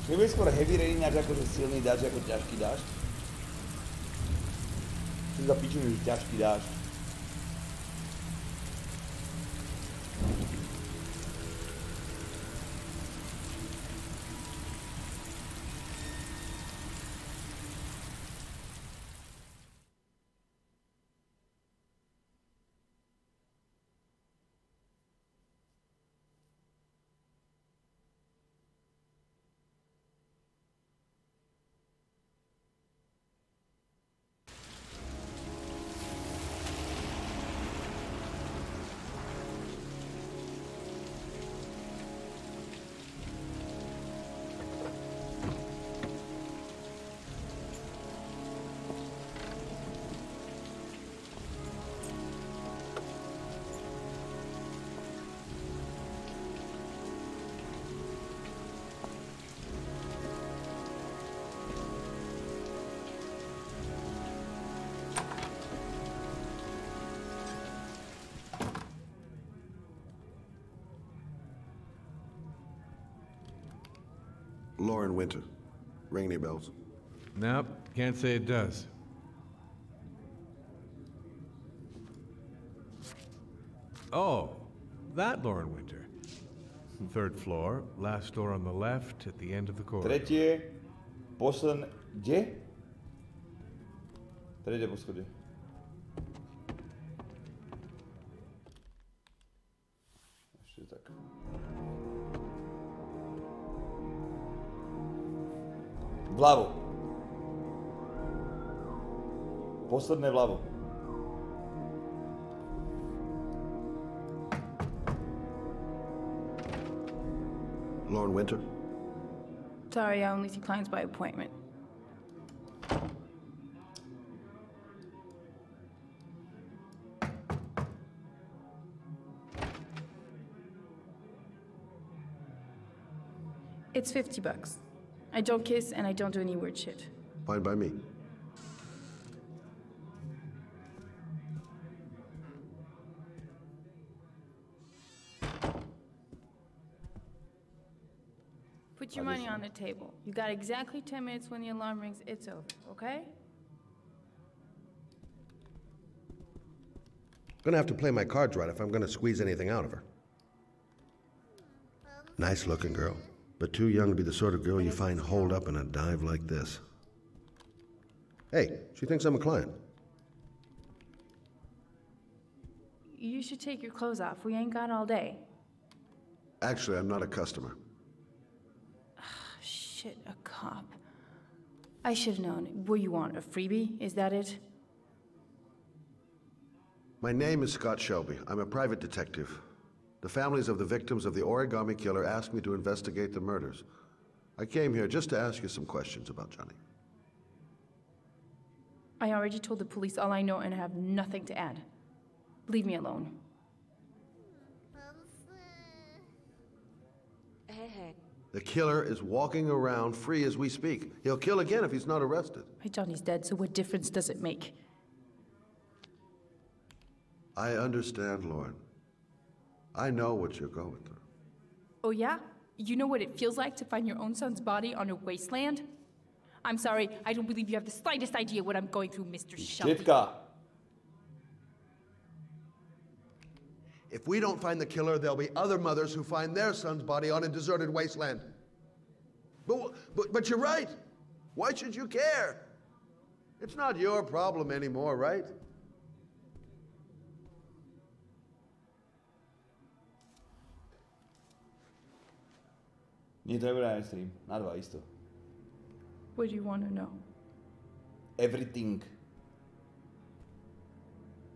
Nebude skôr heavy rain, až akože silný dážď, ako ťažký dážď? Čo za piču mi ťažký dážď? Lauren Winter. Ring any bells? Nope, can't say it does. Oh, that Lauren Winter. Third floor, last door on the left, at the end of the corridor. Tretie, posledné... Kde? Tretie poschodie. Ešte tak. Vľavo. Posledné vľavo. Lauren Winter? Sorry, I only see clients by appointment. It's $50. I don't kiss and I don't do any weird shit. Fine by me. Put your money on the table. You got exactly 10 minutes. When the alarm rings, it's over, okay? Gonna have to play my cards right if I'm gonna squeeze anything out of her. Nice looking girl, but too young to be the sort of girl you find holed up in a dive like this. Hey, she thinks I'm a client. You should take your clothes off. We ain't got all day. Actually, I'm not a customer. Shit, a cop. I should have known. What you want, a freebie? Is that it? My name is Scott Shelby. I'm a private detective. The families of the victims of the origami killer asked me to investigate the murders. I came here just to ask you some questions about Johnny. I already told the police all I know and I have nothing to add. Leave me alone. The killer is walking around free as we speak. He'll kill again if he's not arrested. My Johnny's dead, so what difference does it make? I understand, Lauren. I know what you're going through. Oh yeah? You know what it feels like to find your own son's body on a wasteland? I'm sorry, I don't believe you have the slightest idea what I'm going through, Mr. Shelby. If we don't find the killer, there'll be other mothers who find their son's body on a deserted wasteland. But you're right. Why should you care? It's not your problem anymore, right? Nie treba na stream. Na dva isto. What do you want to know? Everything.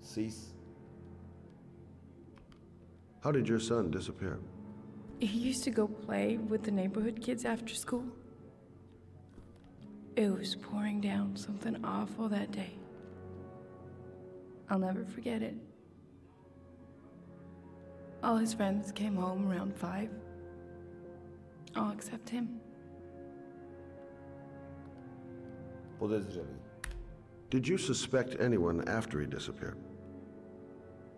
Sis. How did your son disappear? He used to go play with the neighborhood kids after school. It was pouring down something awful that day. I'll never forget it. All his friends came home around 5. All except him. Podezřelý. Did you suspect anyone after he disappeared?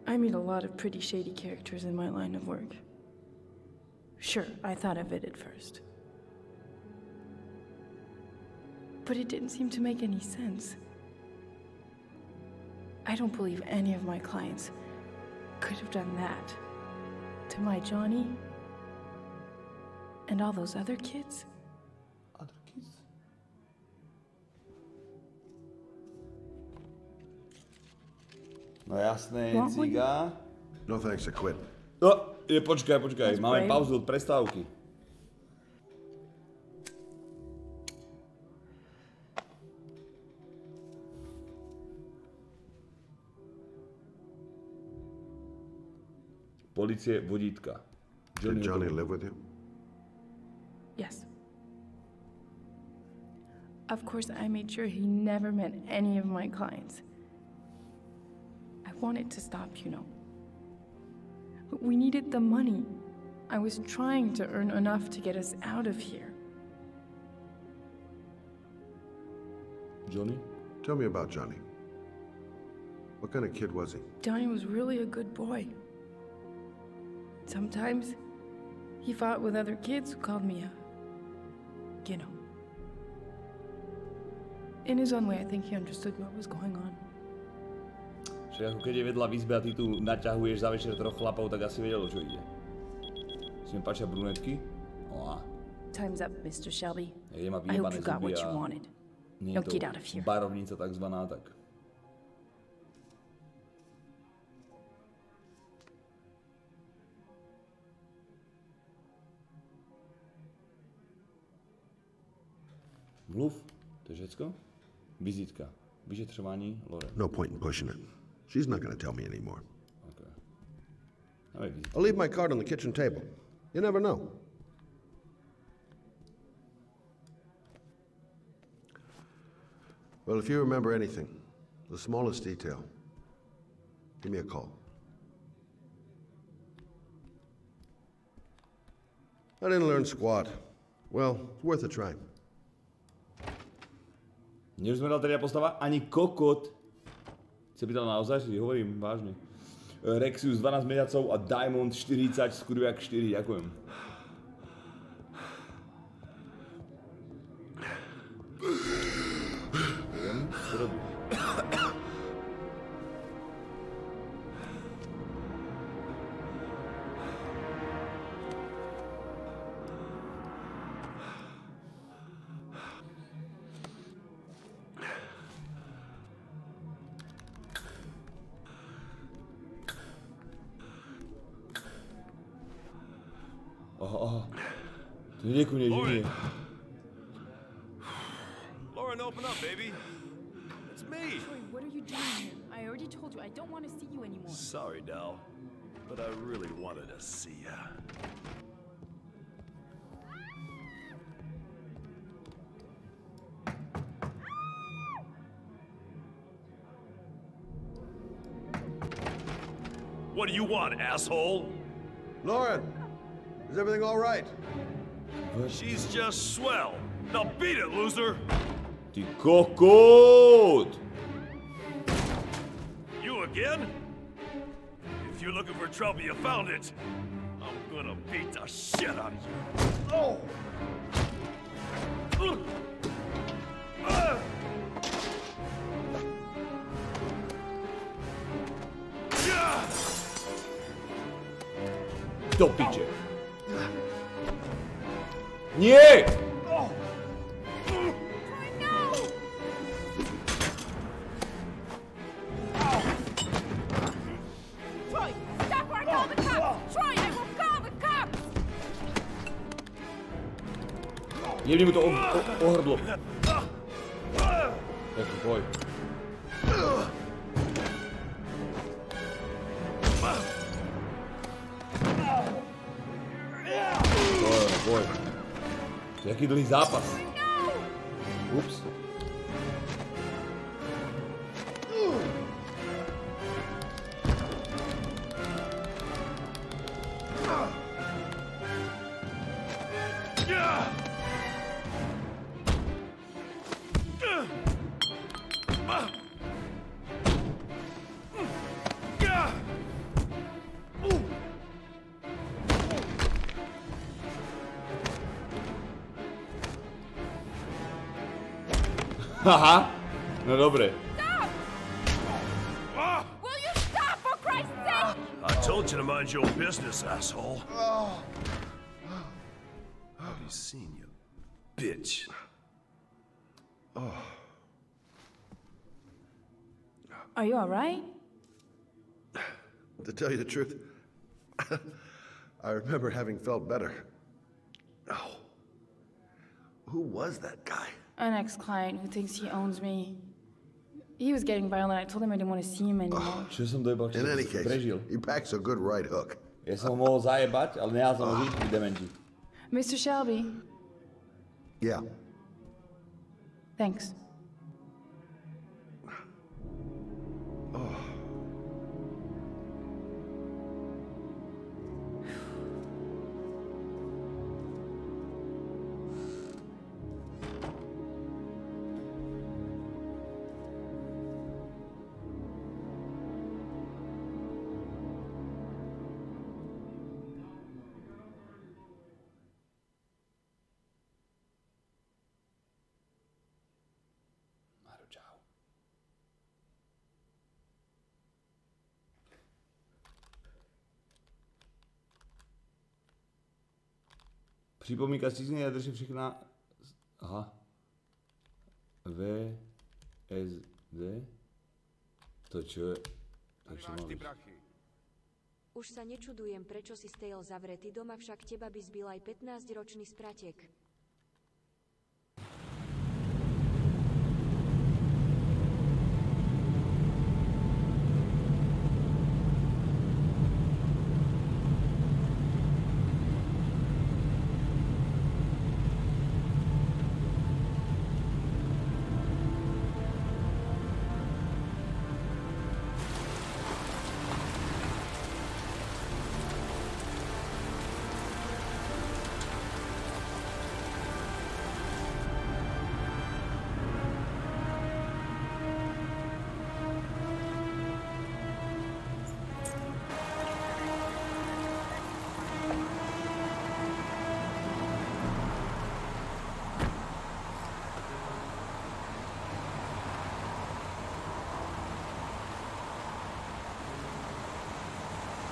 I meet a lot of pretty shady characters in my line of work. Sure, I thought of it at first. But it didn't seem to make any sense. I don't believe any of my clients could have done that to my Johnny and all those other kids. Other kids? No jasné, ciga. No thanks, I quit. Počkaj, máme pauzu od prestávky. Policie, vodítka. Did Johnny live with you? Yes. Of course, I made sure he never met any of my clients. I wanted to stop, you know. We needed the money. I was trying to earn enough to get us out of here. Johnny? Tell me about Johnny. What kind of kid was he? Johnny was really a good boy. Sometimes he fought with other kids who called me you know. In his own way, I think he understood what was going on. Čiže ako keď je vedľa v izbe a ty tu naťahuješ za večer troch chlapov, tak asi vedel, o čo ide. Si mi páčia brunetky? Time's up, Mr. Shelby. Je ma I hope vyjebané you got zuby what you a wanted. nie Now je get to out of here. barovnica takzvaná, tak. Mluv, to je všetko? Vizitka. Vyšetřování, Lore. No point in pushing it. She's not going to tell me anymore. Okay. Dawaj vizitka. I'll leave my card on the kitchen table. You never know. Well, if you remember anything, the smallest detail, give me a call. I didn't learn squat. Well, it's worth a try. Neuzmeral teda postava ani kokot. Si pýtal naozaj, si hovorím vážne. Rexius 12 mesiacov a Diamond 40, skurviak 4, ďakujem. Viem, čo robíš? To nie ku mne, nie. Lauren, open up, baby. It's me. Troy, what are you doing here? I already told you I don't want to see you anymore. Sorry, Dal, but I really wanted to see ya. What do you want, asshole? Lauren, is everything all right? She's just swell. Now beat it, loser! Ty kokot! You again? If you're looking for trouble, you found it. I'm gonna beat the shit out of you. Oh! Do piče. Nie! Troy, stop or I call the cops! Troy, I will call the cops! Jebni mu to o hrdlo. Taký boj. Boj. To je jaký dlhý zápas. Ups. Haha, no dobre. Stop! Will you stop, for Christ's sake? I told you to mind your business, asshole. I'll be seeing you, bitch. Are you all right? To tell you the truth, I remember having felt better. Oh. Who was that guy? An ex-client who thinks he owns me. He was getting violent. I told him I didn't want to see him anymore. Čo som dojebal, čo In any si case, prežil. he packs a good right hook. Ja som ho mohol zajebať, ale nehal som ho žiť pri dementi. Mr. Shelby, Yeah. thanks. Maru, čau. Připomínka stízně drže všechna... Aha. VSD? To čo je? To čo má byť? Už sa nečudujem, prečo si stejol zavretý doma, však teba by zbil aj 15-ročný spratek.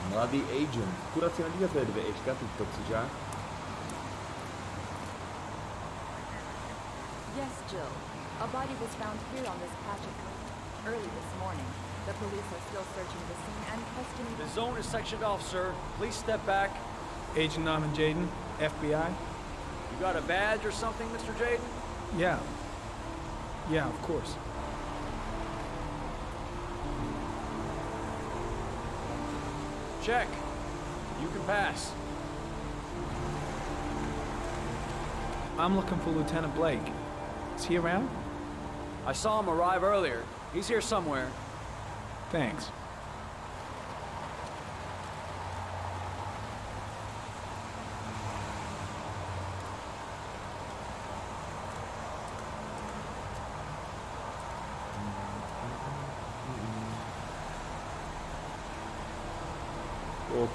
Mladý agent. Akurát si nadívat tvé dvě ečka, ty toxičák. Yes, Jill. A body was found here on this patch of country. Early this morning. The police are still searching the scene and questioning... The zone is sectioned off, sir. Please step back. Agent Norman Jaden, FBI? You got a badge or something, Mr. Jaden? Yeah. Yeah, of course. Check. You can pass. I'm looking for Lieutenant Blake. Is he around? I saw him arrive earlier. He's here somewhere. Thanks.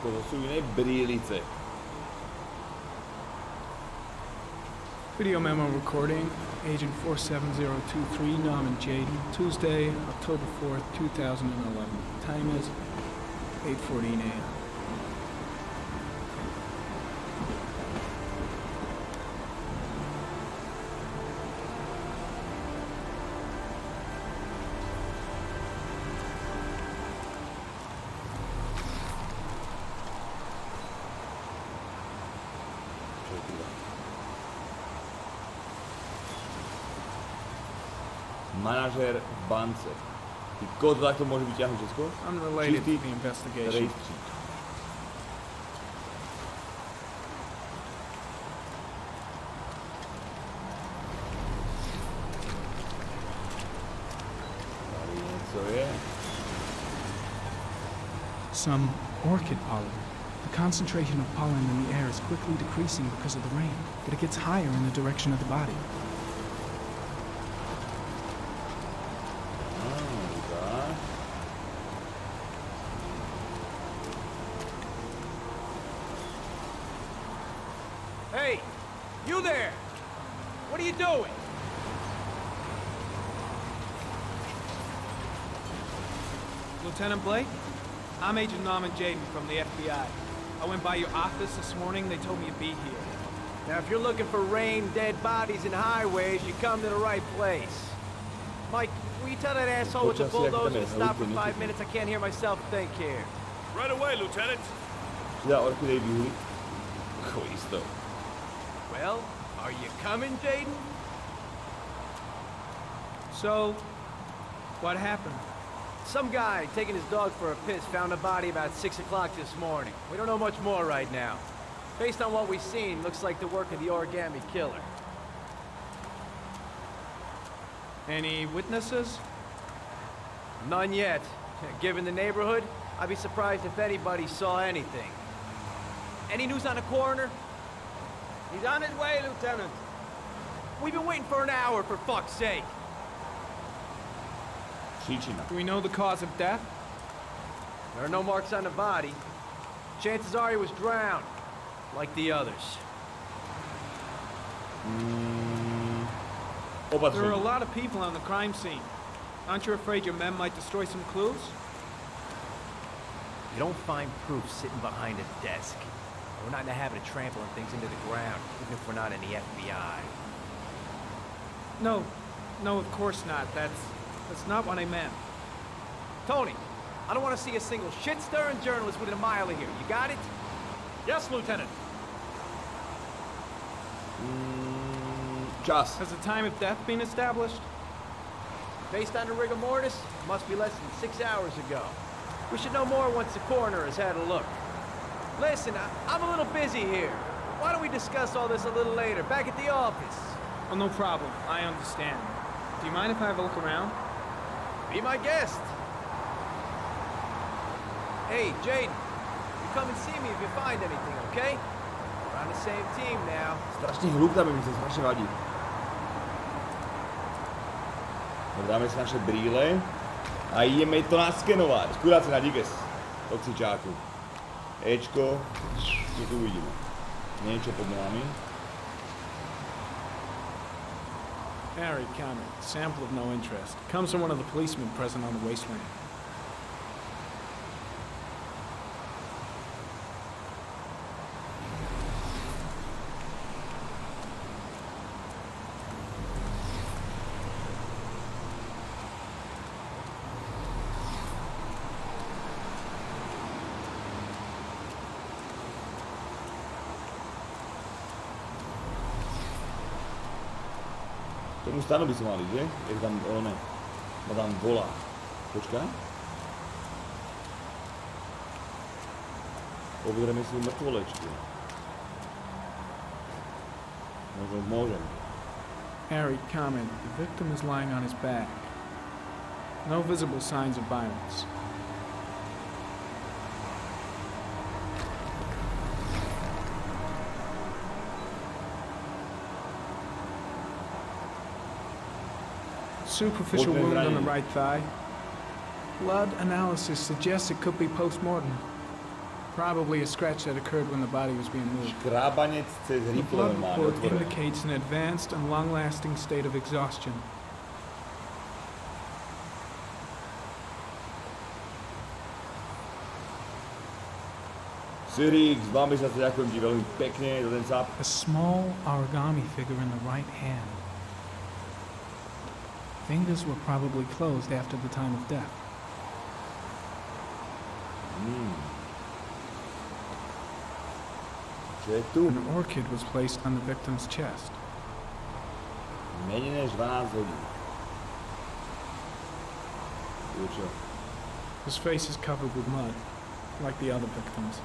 To sú iné brýlice. Video memo recording, Agent 47023, Norman Jaden, Tuesday, October 4th, 2011. Time is 8:14 a.m. Manažér v bance. Ty kód takto môže vyťahnuť všetko? Unrelated to Čistý the investigation. rejstřík. Tady něco je. Some orchid pollen. The concentration of pollen in the air is quickly decreasing because of the rain, but it gets higher in the direction of the body. Hey! You there! What are you doing? Lieutenant Blake? I'm Agent Norman Jaden from the FBI. I went by your office this morning. They told me you'd be here. Now, if you're looking for rain, dead bodies, and highways, you come to the right place. Mike, will you tell that asshole with the bulldozer to stop for 5 minutes? I can't hear myself think here. Right away, Lieutenant. Well, are you coming, Jaden? So, what happened? Some guy taking his dog for a piss found a body about 6 o'clock this morning. We don't know much more right now. Based on what we've seen, looks like the work of the origami killer. Any witnesses? None yet. Given the neighborhood, I'd be surprised if anybody saw anything. Any news on the coroner? He's on his way, Lieutenant. We've been waiting for an hour, for fuck's sake. Do we know the cause of death? There are no marks on the body. Chances are he was drowned, like the others. There are a lot of people on the crime scene. Aren't you afraid your men might destroy some clues? You don't find proof sitting behind a desk. We're not in the habit of trampling things into the ground, even if we're not in the FBI. No, of course not. That's not what I meant. Tony, I don't want to see a single shit-stirring journalist within a mile of here. You got it? Yes, Lieutenant. Just. Has the time of death been established? Based on the rigor mortis, it must be less than 6 hours ago. We should know more once the coroner has had a look. Listen, I'm a little busy here. Why don't we discuss all this a little later, back at the office? Oh, no problem. I understand. Do you mind if I have a look around? Be my guest. Hey, Jaden, you come and see me if you find anything, okay? We're on the same team now. Strašný hluk tam je, mi to strašně vadí. Dáme si naše brýle a jdeme to naskenovat. Skurát se na díkes. Toxičáku. Ečko, co tu uvidíme. Něco pod námi. Harry comment. Sample of no interest. Comes from one of the policemen present on the wasteland. Tomu stanu by si mali, že? Jak tam, ne, ma tam volá. Počkaj. Obzrieme si mŕtvolečky. Môžem. Harry comment. The victim is lying on his back. No visible signs of violence. Superficial wound on the right thigh. Blood analysis suggests it could be post-mortem. Probably a scratch that occurred when the body was being moved. The blood report indicates an advanced and long-lasting state of exhaustion. A small origami figure in the right hand. Fingers were probably closed after the time of death. An orchid was placed on the victim's chest. His face is covered with mud, like the other victims.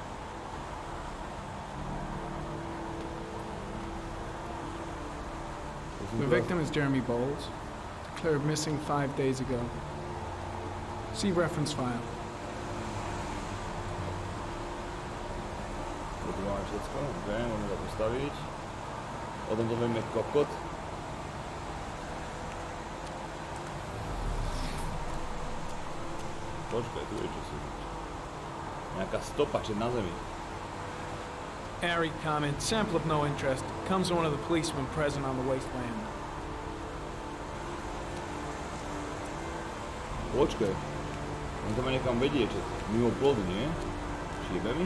The victim is Jeremy Bowles, declared missing 5 days ago. See reference file. Tu máme všecko, ok, můžeme to postavit. O tom to víme kokot. Počkej, tu je čosi. Nějaká stopa, či na zemi. Harry comment, sample of no interest. Comes from one of the policemen present on the wasteland. Počkej. On to ma niekam vedie, čo? Mimo plod, nie? Šiebe mi?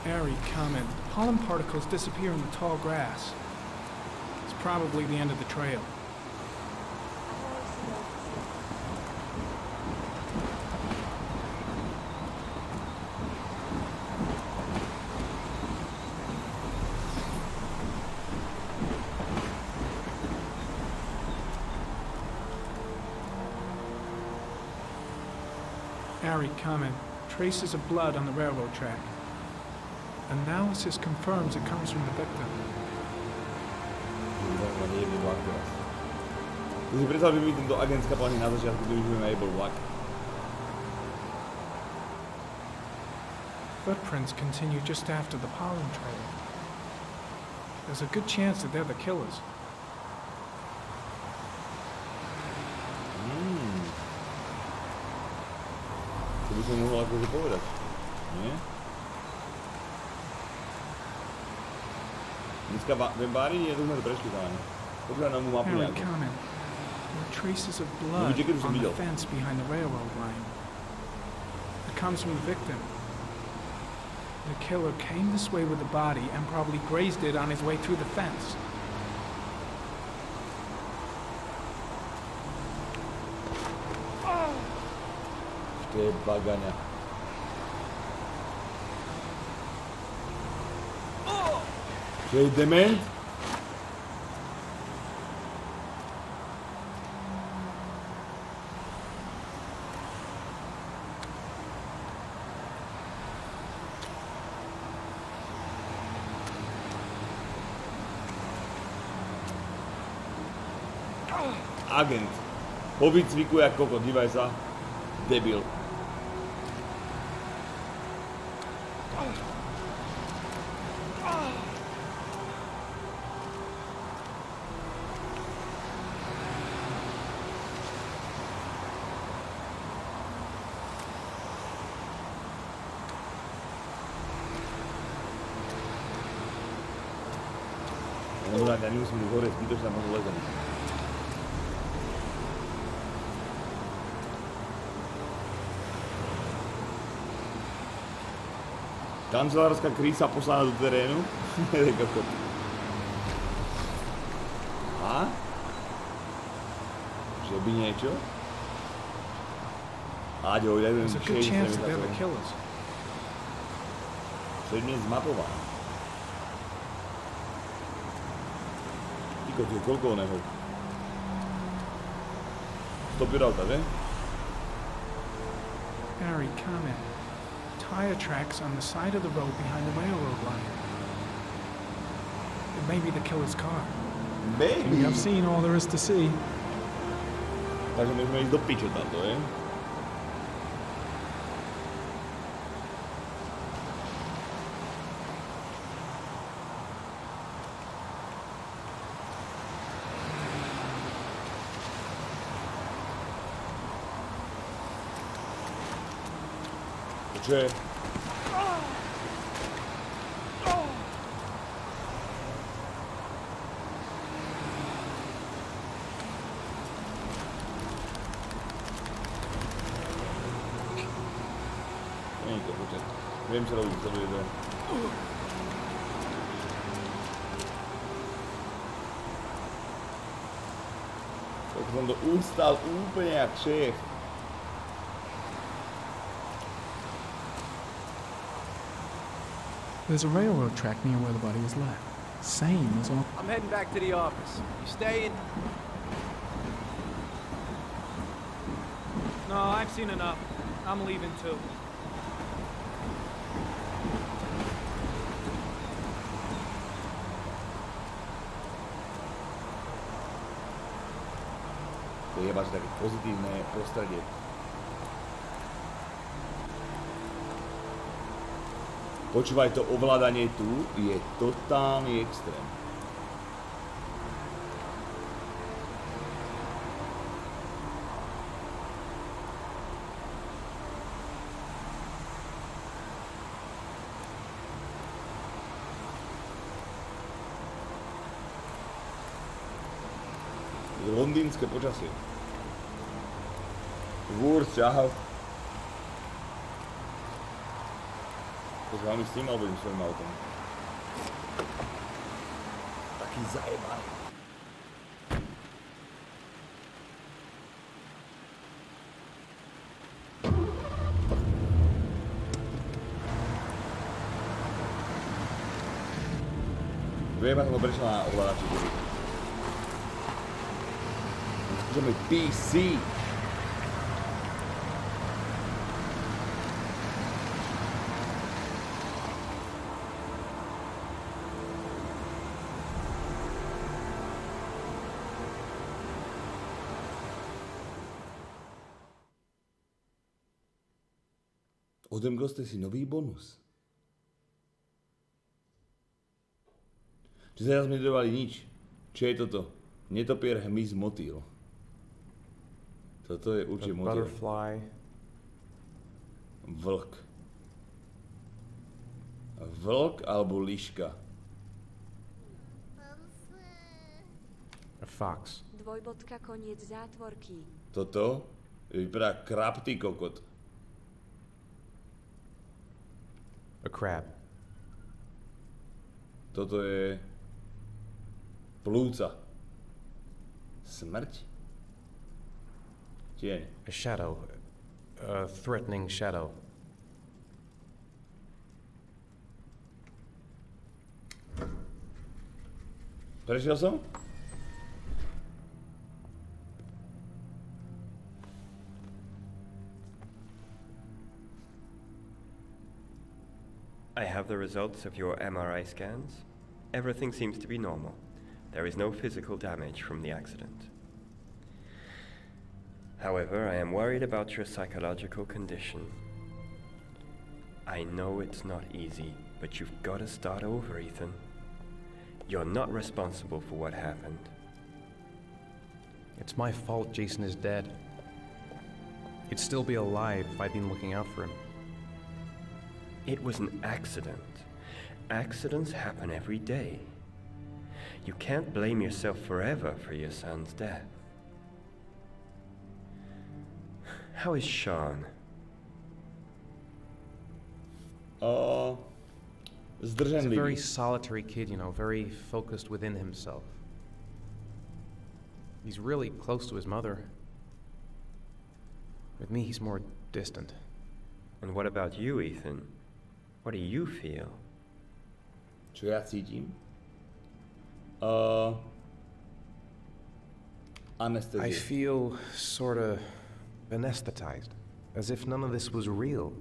Airy comment. Pollen particles disappear in the tall grass. It's probably the end of the trail. Airy comment. Traces of blood on the railroad track. Analysis confirms it comes from the victim. Si predstav, že by tento agent skapal na začiatku, keď už by nebol vlak. Footprints continue just after the pollen trail. There's a good chance that they're the killers. To by som mohol akože povedať, nie? Dneska v bári nie, to sme to prešli páni. Počúvaj na mu mapu nejakú. There are traces of blood on the fence behind the railroad line. It comes from the victim. The killer came this way with the body and probably grazed it on his way through the fence. To je bagaňa. Čo je dement? Agent. Po výcviku jak kokot, dívaj sa. Debil. Ja nemusím ísť hore, zbytočne možno lezem. Kancelárska krísa poslaná do terénu. A? Že by niečo? Áďo, ja idem šedne zmapová. Tyko, tu je koľko oného? Stopil auta, že? Harry, comment. Tire tracks on the side of the road behind the railroad line. It may be the killer's car. Maybe. I've seen all there is to see. Takže môžeme ísť do piče tamto, je? Čo je? Není to, počet. Viem, čo robím, sleduje to. Tak som to ustal úplne jak šéf. There's a railroad track near where the body was left. Same as all... I'm heading back to the office. You staying? No, I've seen enough. I'm leaving too. To je jebáš také pozitívne prostredie. Počúvaj, to ovládanie tu je totálny extrém. Londýnske počasie. Vúr, čau. To s vámi s tým, alebo idem svojím autom. Taký zajebaný. Vieme, ako prečo na ovládači budú. Skúšame PC. Odemkol ste si nový bonus. Čiže teraz mi nedodávali nič. Čo je toto? Netopier, hmyz, motýl. Toto je určite motýl. Butterfly. Vlk. Vlk alebo liška? A fox. Dvojbodka, koniec zátvorky. Toto vypadá krab, ty kokot. A crab. Toto je plúca. Smrť? Tieň. A shadow. A threatening shadow. Prešiel som? I have the results of your MRI scans. Everything seems to be normal. There is no physical damage from the accident. However, I am worried about your psychological condition. I know it's not easy, but you've got to start over, Ethan. You're not responsible for what happened. It's my fault Jason is dead. He'd still be alive if I'd been looking out for him. It was an accident. Accidents happen every day. You can't blame yourself forever for your son's death. How is Sean? He's a very solitary kid, you know, very focused within himself. He's really close to his mother. With me, he's more distant. And what about you, Ethan? What do you feel? Čo ja cítim? Anesthesia. I feel sort of anesthetized, as if none of this was real.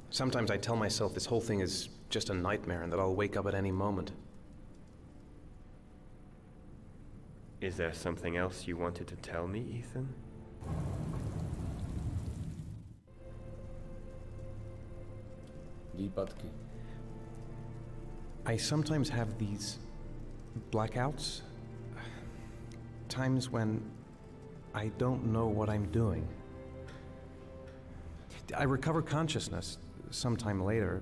Sometimes I tell myself this whole thing is just a nightmare and that I'll wake up at any moment. Is there something else you wanted to tell me, Ethan? Výpadky. I sometimes have these blackouts. Times when I don't know what I'm doing. I recover consciousness sometime later,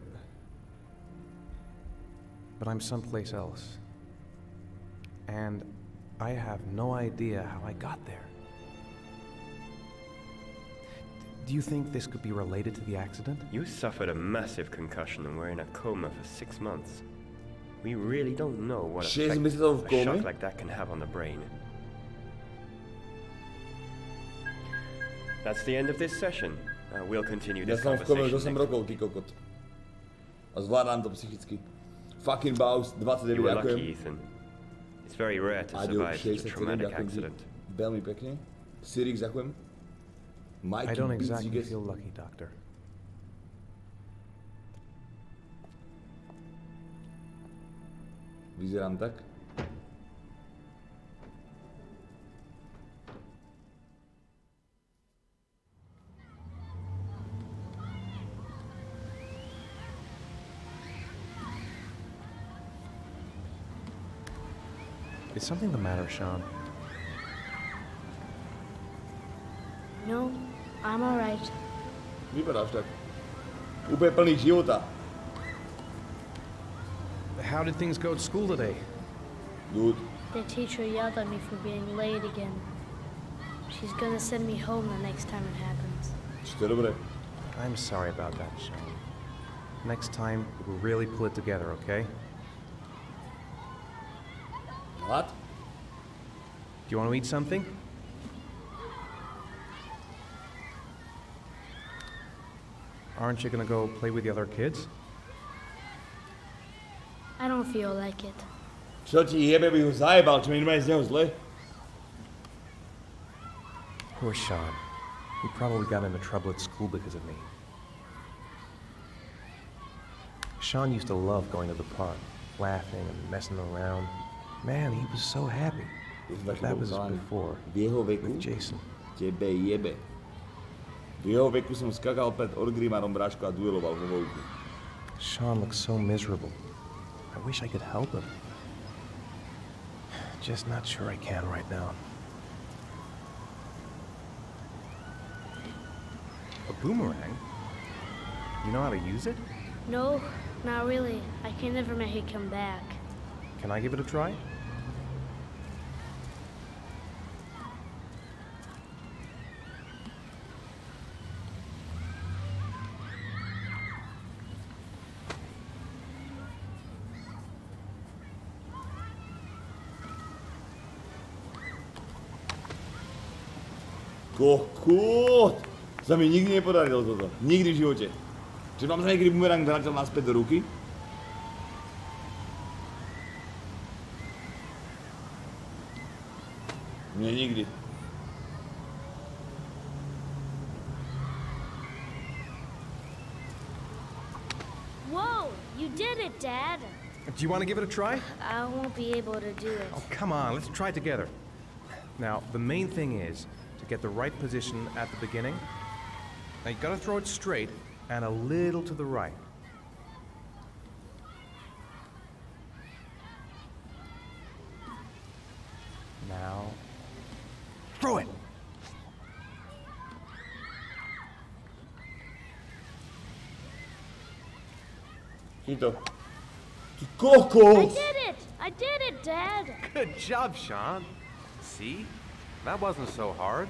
but I'm someplace else. And I have no idea how I got there. Do you think this could be related to the accident? You suffered a massive concussion and were in a coma for 6 months. We really don't know what effect a shock like that can have on the brain. That's the end of this session. We'll continue this conversation next. 8 rokov, ty kokot. A zvládám to psychicky. Fucking Baus, 29, You were ďakujem. lucky, Ethan. It's very rare to survive such a traumatic accident. Veľmi pekne. Sirix, ďakujem. Mikey, I don't exactly feel lucky, Doctor. Vyzerám tak. Is something the matter, Sean? No, I'm alright. Vypadáš tak. Úplne plný života. How did things go at school today? Good. The teacher yelled at me for being late again. She's gonna send me home the next time it happens. I'm sorry about that, Sean. Next time, we'll really pull it together, okay? What? Do you want to eat something? Aren't you gonna go play with the other kids? I don't feel like it. Čo ti jebe, by ho zajebal, čo mi normálne z neho zle? Poor Sean. He probably got into trouble at school because of me. Sean used to love going to the park, laughing and messing around. Man, he was so happy. But that was before, with Jason. Tebe jebe. V jeho veku som skakal pred Orgrimmarom Bráško a dueloval vo volku. Sean looks so miserable. I wish I could help him. Just not sure I can right now. A boomerang? You know how to use it? No, not really. I can never make it come back. Can I give it a try? Kokot! Sa mi nikdy nepodarilo toto. Nikdy v živote. Čiže mám sa niekedy bumerang vrátil naspäť do ruky? Nie, nikdy. Whoa! You did it, Dad! Do you want to give it a try? I won't be able to do it. Oh, come on, let's try it together. Now, the main thing is to get the right position at the beginning. Now, you gotta throw it straight and a little to the right. Now, throw it! Quinto. Coco! I did it! I did it, Dad! Good job, Sean. See? That wasn't so hard.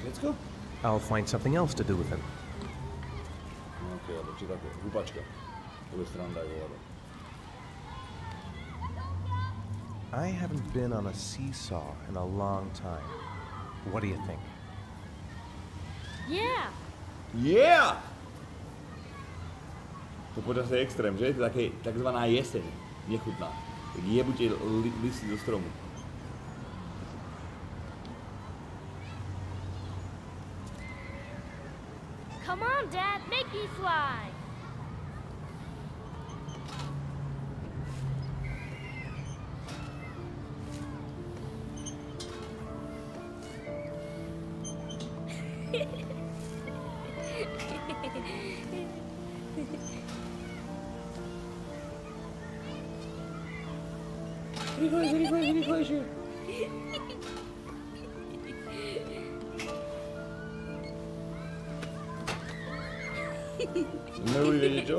Let's go. I'll find something else to do with him. Okay, ale či také, húpačka. To je sranda aj voľa. I haven't been on a seesaw in a long time. What do you think? Yeah! Yeah! To počas je extrém, že? To je také takzvaná jeseň. Nechutná. Tak jebu tie listy do stromu. Come on, Dad, make me fly! Rýchlejšie. Sme boli vedieť čo?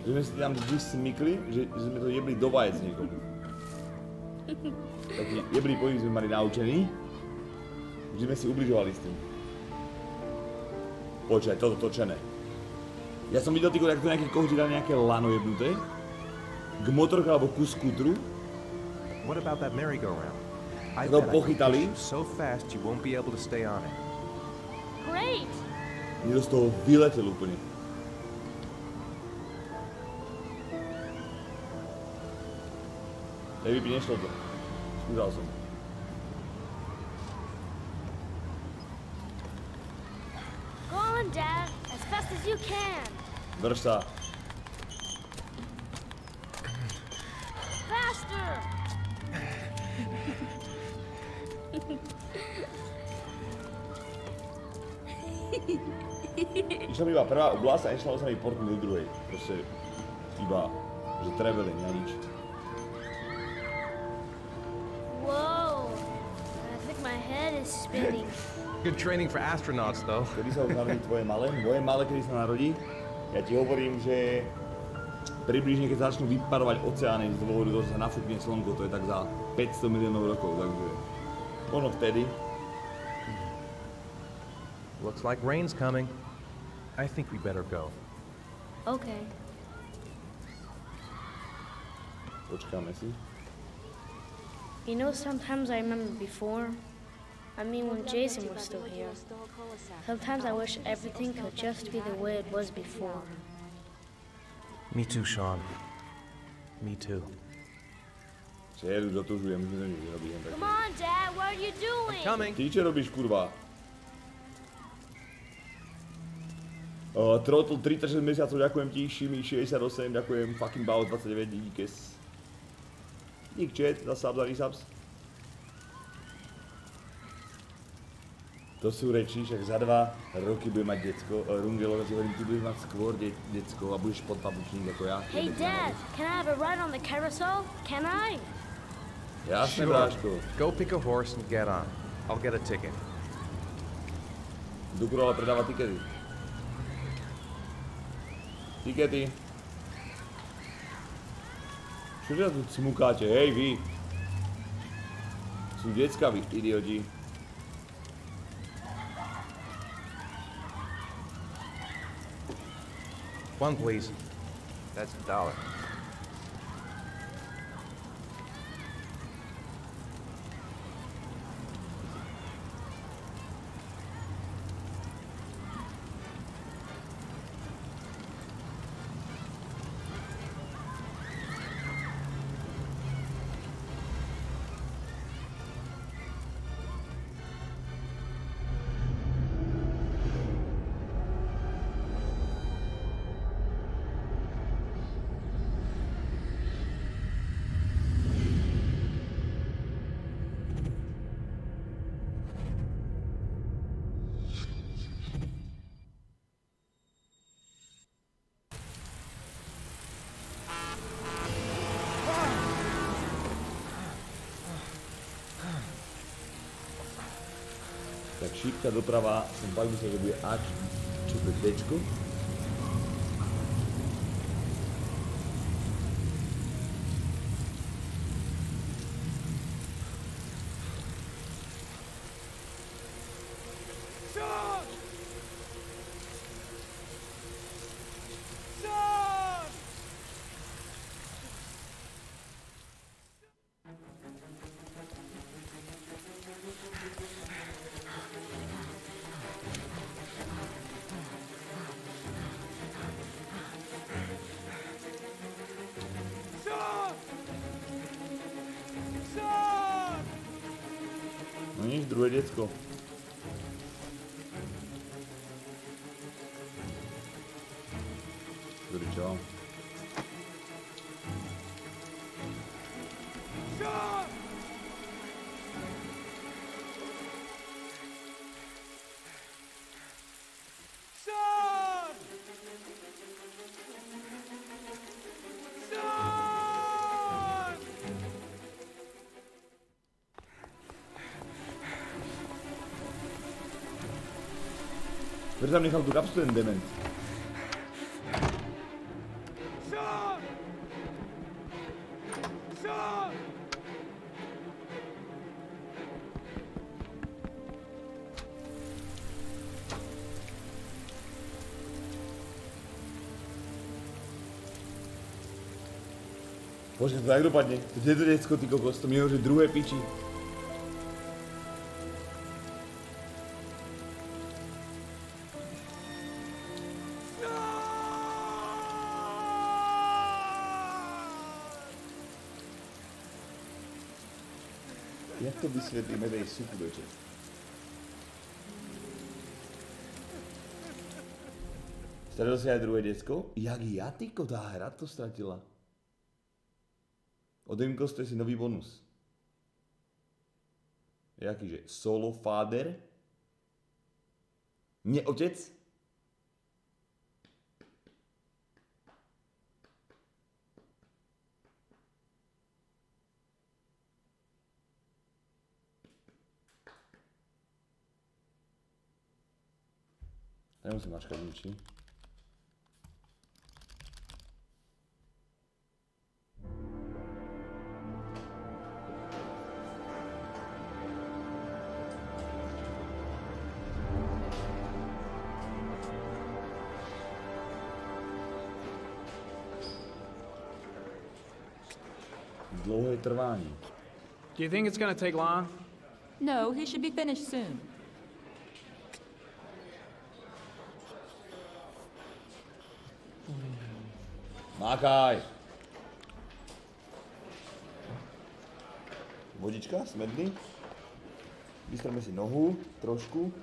Že sme si tam vždy smykli, že sme to jebli do vajec niekomu. Taký jeblý pohyb sme mali naučený. Vždy sme si ubližovali s tým. Počkaj, toto točené. Ja som videl týko, jak to nejaké kohti dali nejaké lano jebnuté. K motorke alebo ku skútru. What about that merry-go-round? I to bet pochytali. I can push you so fast you won't be able to stay on it. Great! Niekto z toho vyletel úplne. Baby, nešlo to. Skúšal som. Go on, Dad, as fast as you can. Drž sa. Faster! Išla mi iba prvá oblasť a nešla sa mi portnúť do druhej. Proste iba, že traveling a nič. Whoa, I think my head is spinning. Good training for astronauts, though. Kedy sa už narodí tvoje malé? Moje malé, kedy sa narodí? Ja ti hovorím, že približne keď začnú vyparovať oceány z dôvodu, toho sa nafúkne slnko, to je tak za 500 miliónov rokov, takže ono vtedy. Looks like rain's coming. I think we better go. Okay. Počkáme si. You know, sometimes I remember before. I mean, when Jason was still here. Sometimes I wish everything could just be the way it was before. Me too, Sean. Me too. Čeru, dotužujem, že to nič nerobím. Come on, Dad, what are you doing? Coming. Ty čo robíš, kurva? Trotl 36 mesiacov, ďakujem ti, Shimi 68, ďakujem, fucking Bao 29, díkes. Dík chat, za subs a resubs. To sú reči, však za 2 roky bude mať decko. Rungelo, si hovorím, ty budeš mať skôr decko a budeš podpapučník ako ja. Hey Dad, can I have a ride on the carousel? Can I? Jasne, bráško. Go pick a horse and get on. I'll get a ticket. Dukuro ale predáva tikety. Tikety. Čože tu cmukáte? Hej vy. Sú decka vy, idioti. One, please. That's $1. Tak šípka doprava, som pak myslel, že bude Ač, čo to je Dčko? No nič, druhé decko. Dobrý čo? Prečo tam nechal tú kapsu ten dement? Bože, to tak dopadne. To je to decko, ty kokos, to mi hovorí, že druhé piči. Jak to vysvětlíme tej suku večer? Ztratilo si aj druhé decko? Jak ja, tyko, tá hra to stratila? Odemko ste si nový bonus. Jakýže? Solo father? Nie otec? Nemusím mačkať ničím. Dlouhé trvání. Do you think it's gonna take long? No, he should be finished soon. Mákaj! Vodička, smedný. Vystrame si nohu, trošku.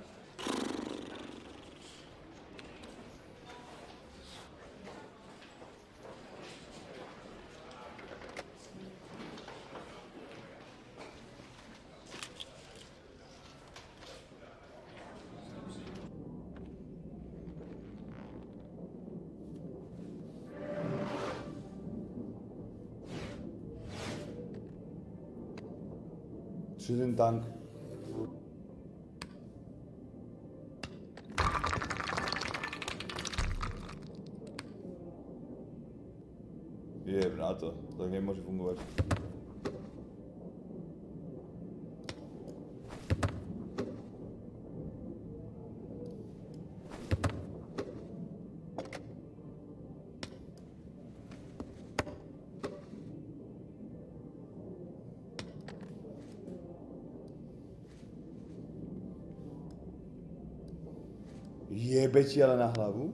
Ten tank. Jeb na to nemôže fungovať. Jebe ti ale na hlavu?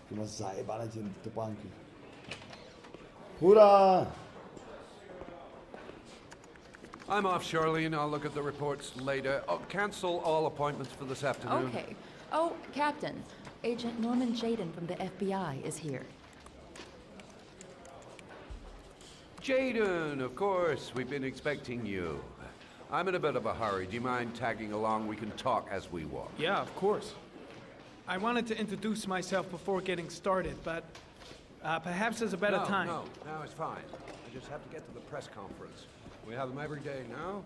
Ty máš zajebané tie topánky. Hurá! I'm off, Charlene. I'll look at the reports later. Oh, cancel all appointments for this afternoon. Okay. Oh, Captain. Agent Norman Jaden from the FBI is here. Jaden, of course. We've been expecting you. I'm in a bit of a hurry. Do you mind tagging along? We can talk as we walk. Yeah, of course. I wanted to introduce myself before getting started, but perhaps there's a better time. No, it's fine. I just have to get to the press conference. We have them every day now.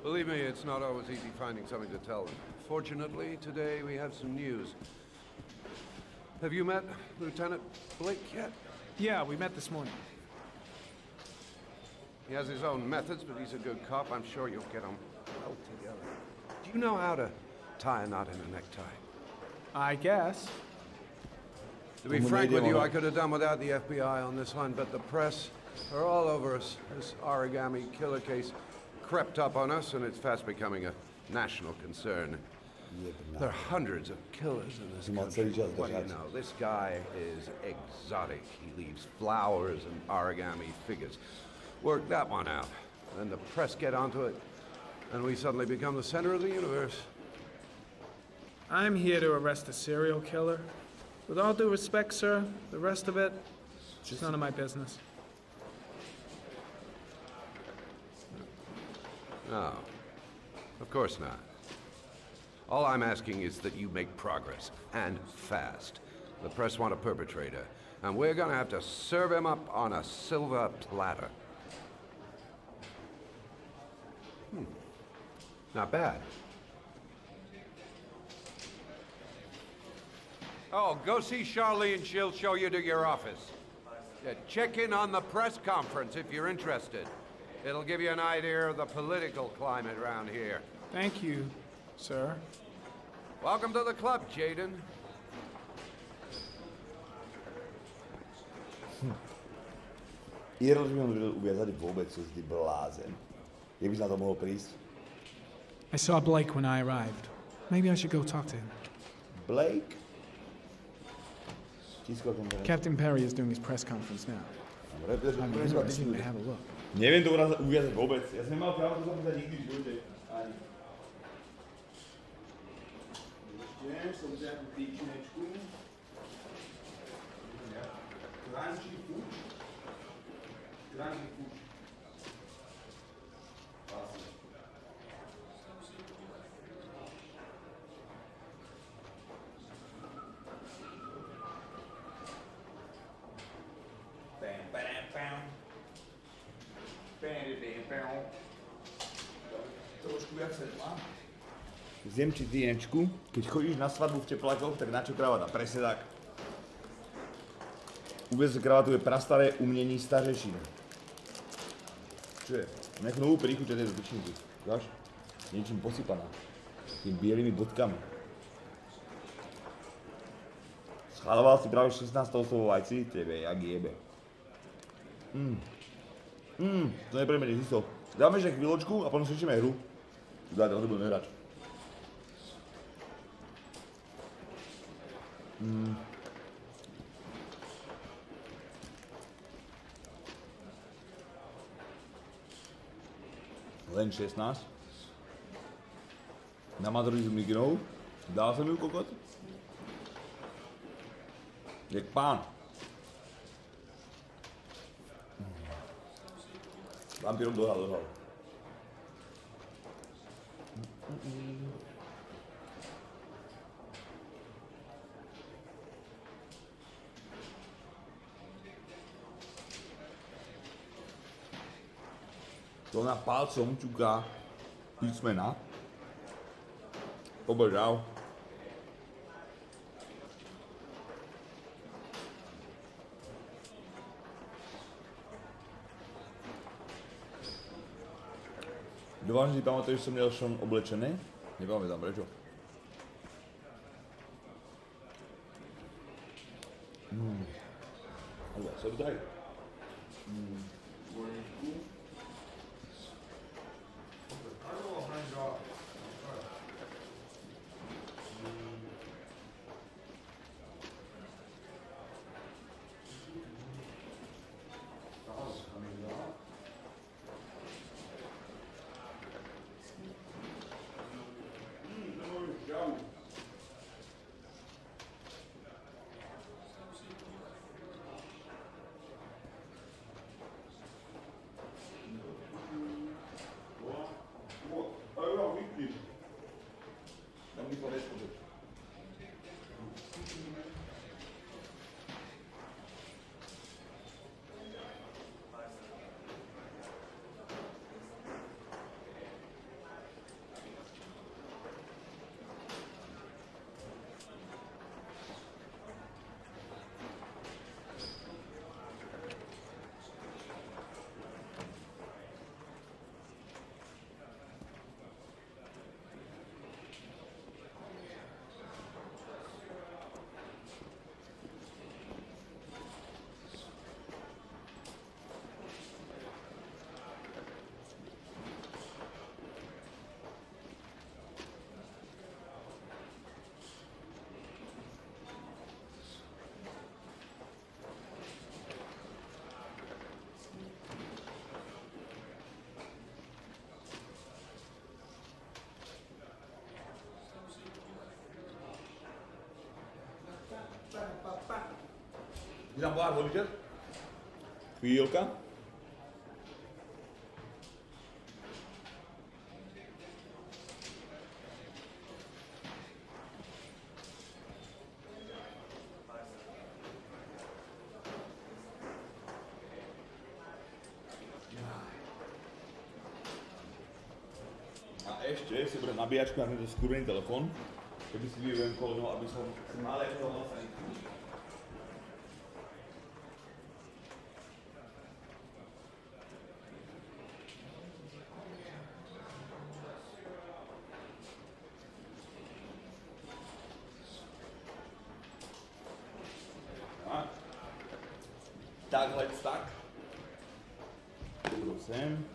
Believe me, it's not always easy finding something to tell them. Fortunately, today we have some news. Have you met Lieutenant Blake yet? Yeah, we met this morning. He has his own methods, but he's a good cop. I'm sure you'll get him well together. Do you know how to tie a knot in a necktie? I guess. To be frank with you, I could have done without the FBI on this one, but the press are all over us. This origami killer case crept up on us, and it's fast becoming a national concern. There are hundreds of killers in this country. What do you know? This guy is exotic. He leaves flowers and origami figures. Work that one out. Then the press get onto it, and we suddenly become the center of the universe. I'm here to arrest a serial killer. With all due respect, sir, the rest of it, it's none of my business. No, of course not. All I'm asking is that you make progress, and fast. The press want a perpetrator, and we're gonna have to serve him up on a silver platter. Not bad. Oh, go see Charlene. She'll show you to your office. Yeah, check in on the press conference if you're interested. It'll give you an idea of the political climate around here. Thank you, sir. Welcome to the club, Jaden. Irl by ho uviazali vôbec, čo si ty blázen. Je by na to mohol prísť? I saw Blake when I arrived. Maybe I should go talk to him. Blake? Captain Perry is doing his press conference now. I'm going to have a look. Neviem to uviazať vôbec. Ja som nemal právo to zapýtať nikdy v živote. Ani. Ešte som si nejakú tyčinečku. Kránčí fuč. Kránčí fuč. Asi. Trošku viac sedla. Zjem ti týnečku, keď chodíš na svadbu v teplákoch, tak na čo kravata? Presedák. Uviezť kravatu je prastaré umnení stařešín. Čo je? Nejakú novú príchuť tejto tyčinky. Dáš? Niečím posypaná. Tým bielými bodkami. Schváľoval si práve 16 slovo vajci? Tebe, jak jebe. To nepremenieš isto. Dáme ešte chvíľočku a potom svičíme hru. Dajte, on to budeme hrať. Len 16. Na Madridu Miginov. Dal som ju kokot? Jak pán. Vampírom dohral. To na palcom ťuká písmena. Pobožal. Dúfam, že si pamätuješ, že som měl šon oblečený? Nepamätám, prečo? Ale sa daj. Vorničku. Ty tam boháš vodičer? Chvíľka. A ešte si budem nabíjačku na tento skurvený telefon, keby si vyujem koleno, aby som mal aj toho vlastne. Takhle tak. Sem.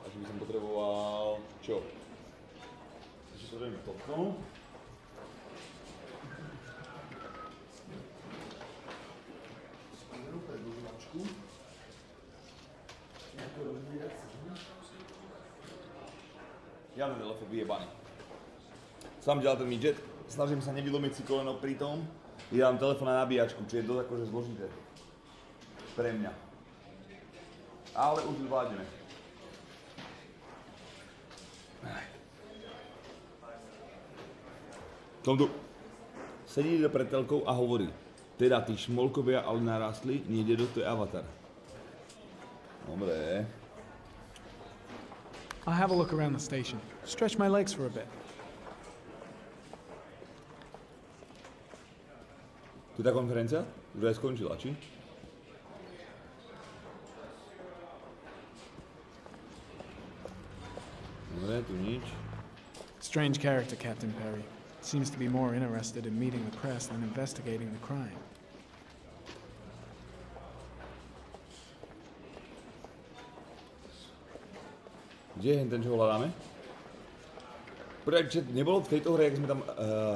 Takže by som potreboval... čo? Ešte potrebujem toto. Skúseru pre dlžovačku. Nejakú Ja ten telefon vyjebaný. Sám ďalej ten midget, snažím sa nevylomiť si koleno pri tom, dám telefon na nabíjačku, čo je dosť akože zložité. Pre mňa. Ale už zvládneme. Tom tu sedí pred telkou a hovorí. Teda tí šmolkovia ale narastli, nejde do to je Avatar. Dobre. I'll have a look around the station. Stretch my legs for a bit. Tu tá konferencia? Už aj skončila, či? Dobre, tu nič. Strange character, Captain Perry. Seems to be more interested in meeting the press than investigating the crime. Kde je ten, čo ho hľadáme? Prečo nebolo v tejto hre, jak sme tam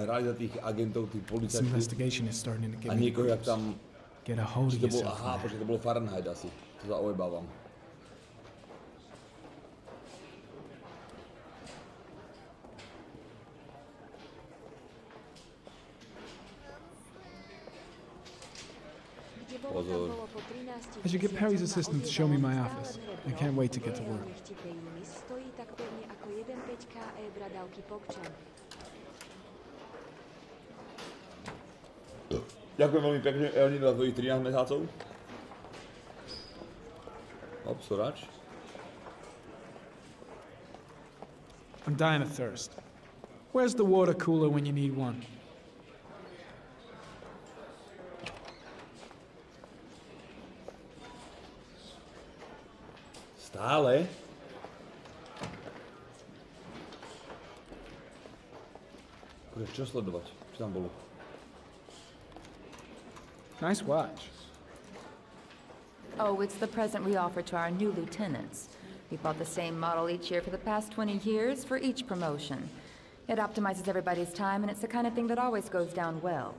hrali za tých agentov, tých policajtov a niekoho, jak tam... Či to bolo, aha, počkej, to bolo Fahrenheit asi. To sa ojebávam. Pozor. I should get Perry's assistant to show me my office. I can't wait to get to work. Ďakujem veľmi pekne, Elni, za tvojich 13 mesiacov. Obsorač. I'm dying of thirst. Where's the water cooler when you need one? Stále? Čo sledovať? Čo tam bolo? Nice watch. Oh, it's the present we offer to our new lieutenants. We bought the same model each year for the past 20 years for each promotion. It optimizes everybody's time, and it's the kind of thing that always goes down well.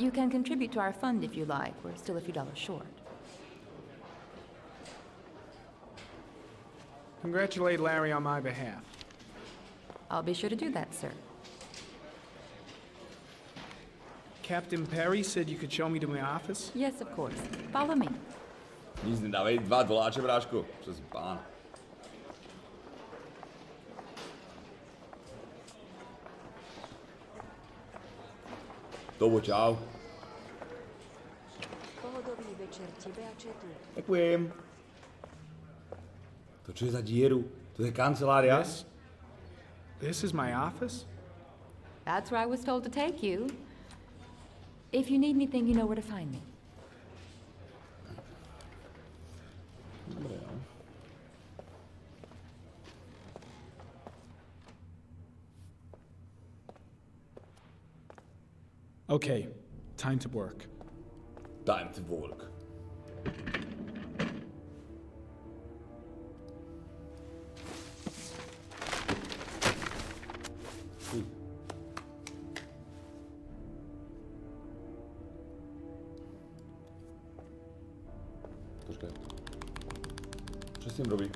You can contribute to our fund if you like. We're still a few dollars short. Congratulate Larry on my behalf. I'll be sure to do that, sir. Captain Perry said you could show me to my office? Yes, of course. Follow me. Nic nedávej, $2, bráško. Přes pán. Tobo, čau. Pohodový večer tebe a četu. Ďakujem. To čo je za dieru? To je kancelária? This is my office? That's where I was told to take you. If you need anything, you know where to find me. Okay, time to work. Time to work. Počkaj. Čo s tým robí?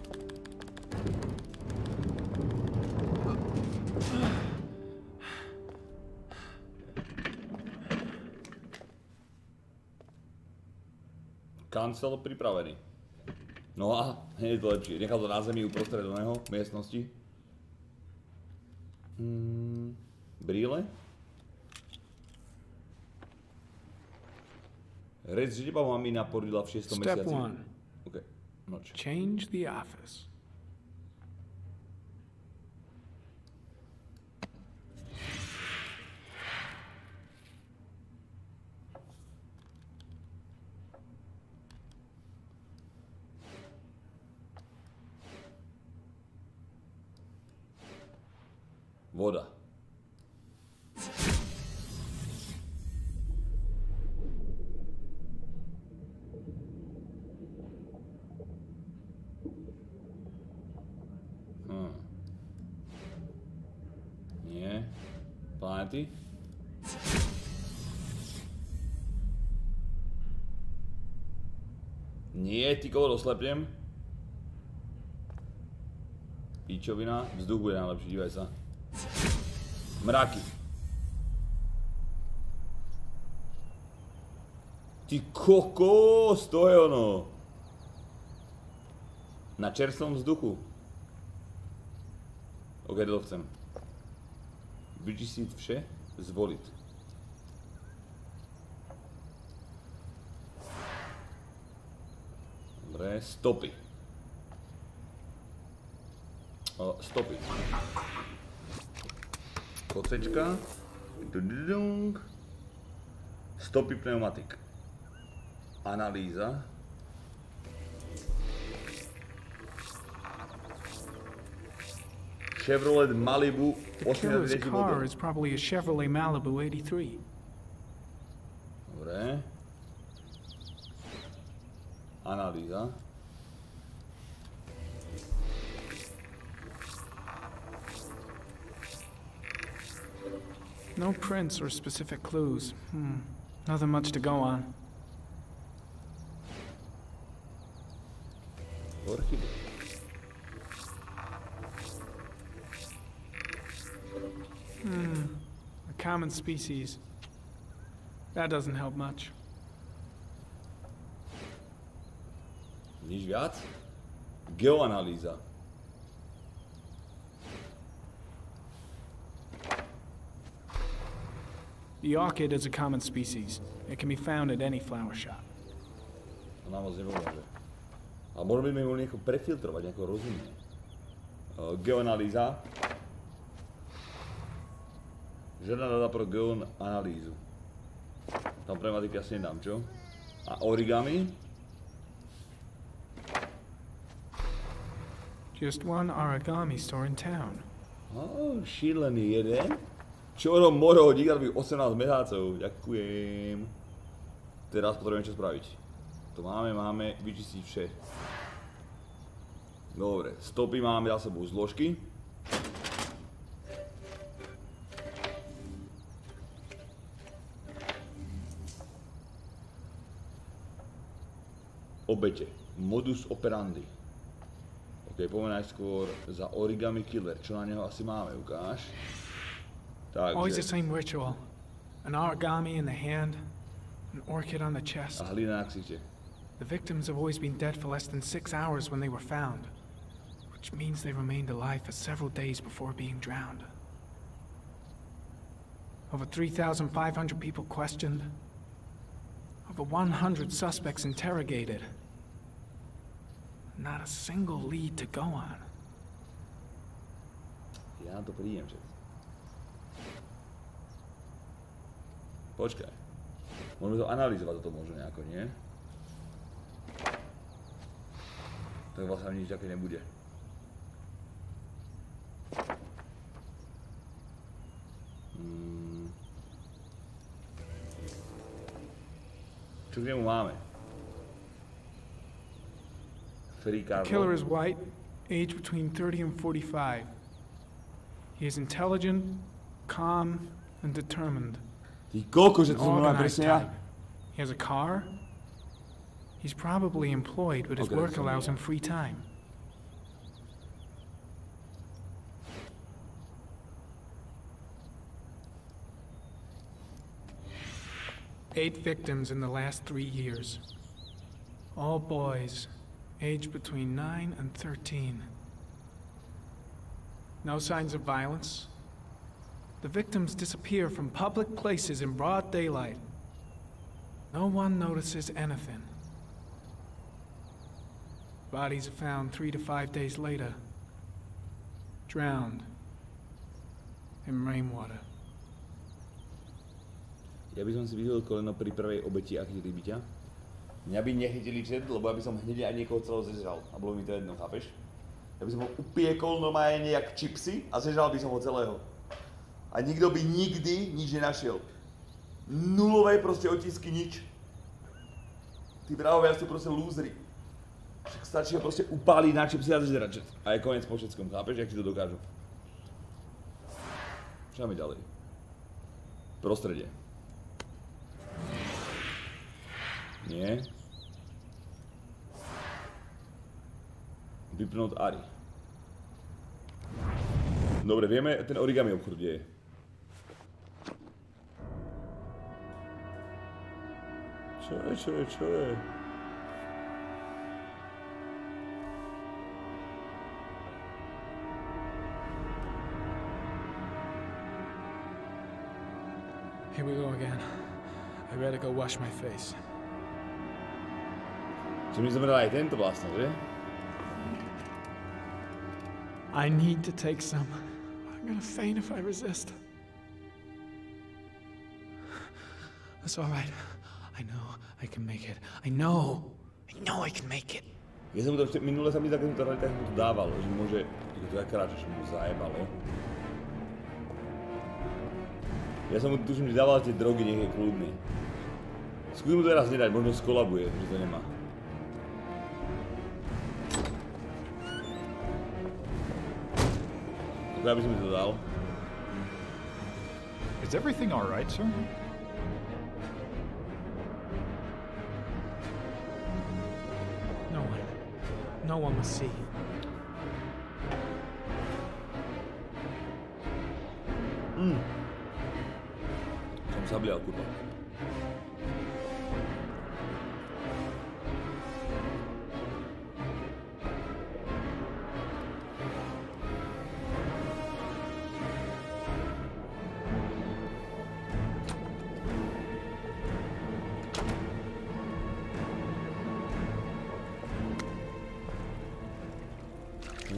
Kancel pripravený. No a nie je to lepšie. Nechal to na zemi uprostred oného miestnosti. Brýle? Restt, že teba mami naporila v 6. mesiaci. Step 1. Okay. Noč. Change the office. Voda. Nie. Planety? Nie, ty koho doslepnem? píčovina. Vzduch bude najlepší, dívaj sa. Mraky. Ty kokos, to je ono. Na čerstvom vzduchu. OK, to chcem. Vyčistiť vše, zvoliť. Dobre, stopy. Stopy. Kocečka. Stopy pneumatik. Analýza. Chevrolet Malibu. The killer's car is probably a Chevrolet Malibu 83. Dobre. Analýza. No prints or specific clues. Nothing much to go on. A common species. That doesn't help much. Nič viac? Geoanalýza. The orchid is a common species. It can be found at any flower shop. To nám moc nepomôže. Ale možno by sme mohli nejako prefiltrovať, nejako rozumne. Geoanalýza. Žiadna data pro geoanalýzu. Tam pneumatiky asi nedám, čo? A origami? Just one origami store in town. Šílený jeden. Čoro moro, dík, 18 mesácov. Ďakujem. Teraz potrebujem čo spraviť. To máme vyčistiť vše. Dobre, stopy máme za sebou zložky. Obete. Modus operandi. OK, poďme najskôr za origami killer. Čo na neho asi máme, ukáž. Takže. Always the same ritual. An origami in the hand, an orchid on the chest. A hlina na ksichte. The victims have always been dead for less than 6 hours when they were found, which means they remained alive for several days before being drowned. Over 3,500 people questioned. Over 100 suspects interrogated. Not a single lead to go on. Ja na to prídem, že. Počkaj. Môžeme to analyzovať toto možno nejako, nie? Tak vlastne nič také nebude. Čo k nemu máme? The killer is white, aged between 30 and 45. He is intelligent, calm, and determined. Ty koľko, že to som mala presne ja? He has a car. He's probably employed, but his work allows him free time. Eight victims in the last 3 years. All boys, aged between 9 and 13. No signs of violence. The victims disappear from public places in broad daylight. No one notices anything. Bodies are found 3 to 5 days later, drowned in rainwater. Ja by som si vyhľadil koleno pri prvej obeti akých rybiťa. Mňa by nechytili čet, lebo ja by som hneď aj niekoho celého zežral. A bolo mi to jedno, chápeš? Ja by som ho upiekol normálne nejak čipsy a zežral by som ho celého. A nikto by nikdy nič nenašiel. Nulové proste otisky, nič. Tí brahovia sú proste lúzri. Však stačí ho proste upáliť na čipsy a zežrať čet. A je koniec po všetkom, chápeš, jak ti to dokážu. Čo máme ďalej? Prostredie. Nie. Vypnúť Ari. Dobre, vieme ten origami obchod, kde je. Čo je? Here we go again. I better go wash my face. Čo mi zobral aj tento vlastne, že? I need to take some. I'm gonna faint if I resist. That's all right. I know I can make it. I know I can make it. Ja som to minule sa mi tak, keď som to dával, že môže, keď to akorát, že mu zajebalo. Ja som mu tuším, že dával tie drogy, nech je kľudný. Skúsim mu to teraz nedať, možno skolabuje, že to nemá. Ako ja by som mi to dal. Is everything all right, sir? No one must see. Som zablial, kurva.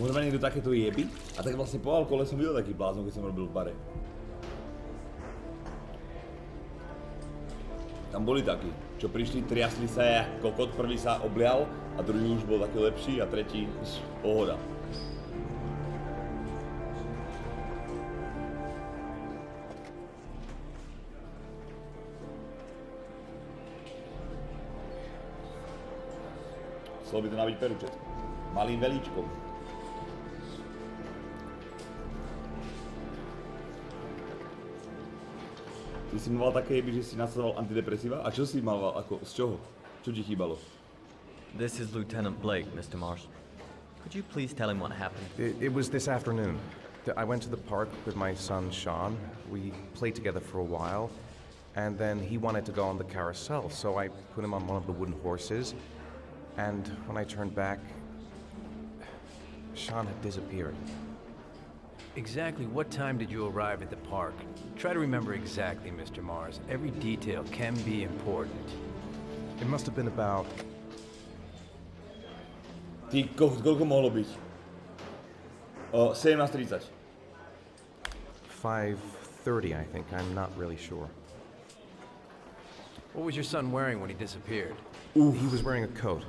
Môže mať niekto takéto jeby? A tak vlastne po alkohole som videl taký blázon, keď som robil v bare. Tam boli takí, čo prišli, triasli sa ako kokot, prvý sa oblial a druhý už bol taký lepší a tretí pohoda. Chcelo by to nabiť peručet. Malým velíčkom. Ty si mal také jeby, že si nasadoval antidepresíva? A čo si mal, ako, z čoho? Čo ti chýbalo? This is Lieutenant Blake, Mr. Mars. Could you please tell him what happened? It was this afternoon. I went to the park with my son, Sean. We played together for a while, and then he wanted to go on the carousel, so I put him on one of the wooden horses, and when I turned back, Sean had disappeared. Exactly what time did you arrive at the park? Try to remember exactly, Mr. Mars. Every detail can be important. It must have been about... Ty, koľko mohlo byť? 17:30. 5:30, I think. I'm not really sure. What was your son wearing when he disappeared? He was wearing a coat.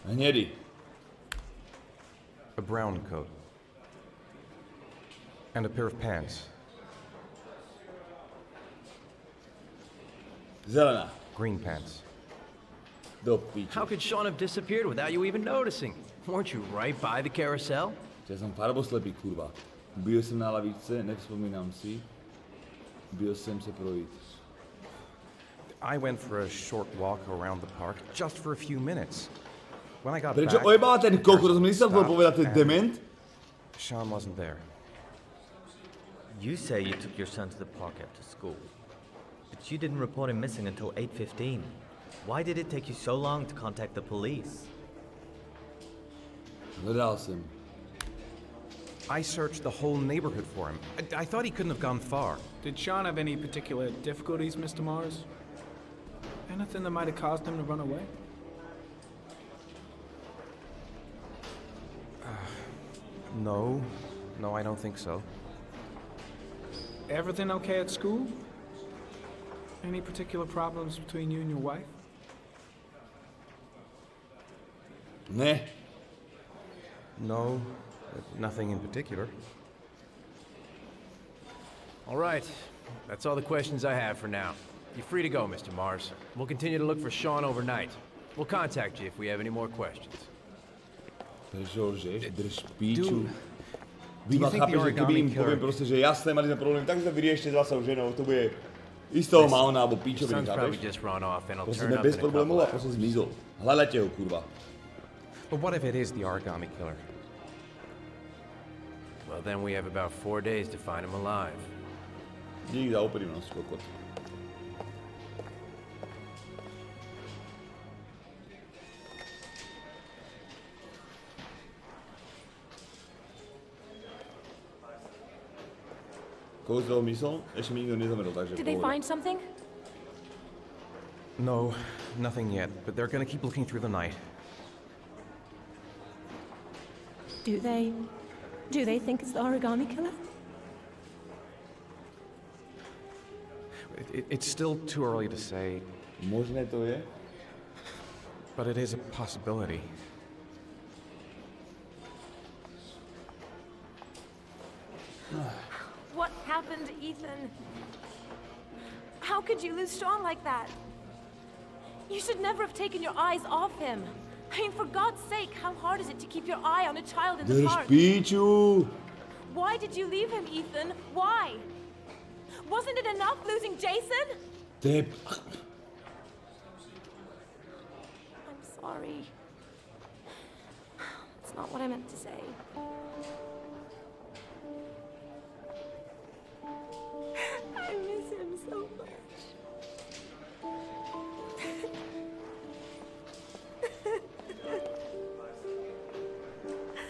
Hnedý. A brown coat. And a pair of pants. Zelená. Green pants. Do piče. How could Sean have disappeared without you even noticing? Weren't you right by the carousel? Ja som farboslepý, kurva. Byl jsem na lavice, nevzpomínám si. Byl jsem se projít. I went for a short walk around the park, just for a few minutes. When I got Prečo back... ojebala ten kokot, som myslel povedať, ten dement? Sean wasn't there. You say you took your son to the park after school, but you didn't report him missing until 8:15. Why did it take you so long to contact the police? Hledal jsem. I searched the whole neighborhood for him. I thought he couldn't have gone far. Did Sean have any particular difficulties, Mr. Mars? Anything that might have caused him to run away? No, I don't think so. Everything okay at school? Any particular problems between you and your wife? Ne. No, nothing in particular. All right, that's all the questions I have for now. You're free to go, Mr. Mars. We'll continue to look for Sean overnight. We'll contact you if we have any more questions. George, drž píču. Vy ma chápeš, že keby im poviem proste, že jasné, mali sme problém, tak sa vyriešte s vašou ženou, to bude istého mauna alebo píčoviny, chápeš? Proste sme bez problémov a proste zmizol. Hľadajte ho, kurva. But what if it is the origami killer? Well, then we have about 4 days to find him alive. Dík za úprimnosť, kokot. Koho si toho myslel? Ešte mi nikto nezomrel, takže Did they find something? No, nothing yet, but they're gonna keep looking through the night. Do they think it's the origami killer? It's still too early to say. Možné to je? But it is a possibility. What happened, Ethan? How could you lose Sean like that? You should never have taken your eyes off him. I mean, for God's sake, how hard is it to keep your eye on a child in the park? Why did you leave him, Ethan? Why? Wasn't it enough losing Jason? I'm sorry. That's not what I meant to say. I miss him so much.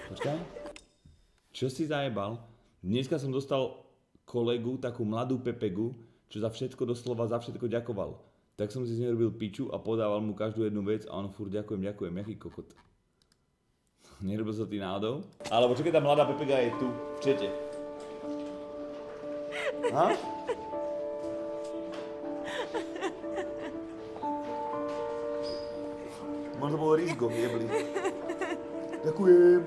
Počkaj. Čo si zajebal? Dneska som dostal kolegu, takú mladú Pepegu, čo za všetko doslova za všetko ďakoval. Tak som si z nej robil piču a podával mu každú jednu vec a on furt ďakujem, jaký kokot. Nerobil sa ty náhodou? Alebo čo keď tá mladá Pepega je tu, v čete? Ha? Možno bolo rizgo, jebli. Ďakujem.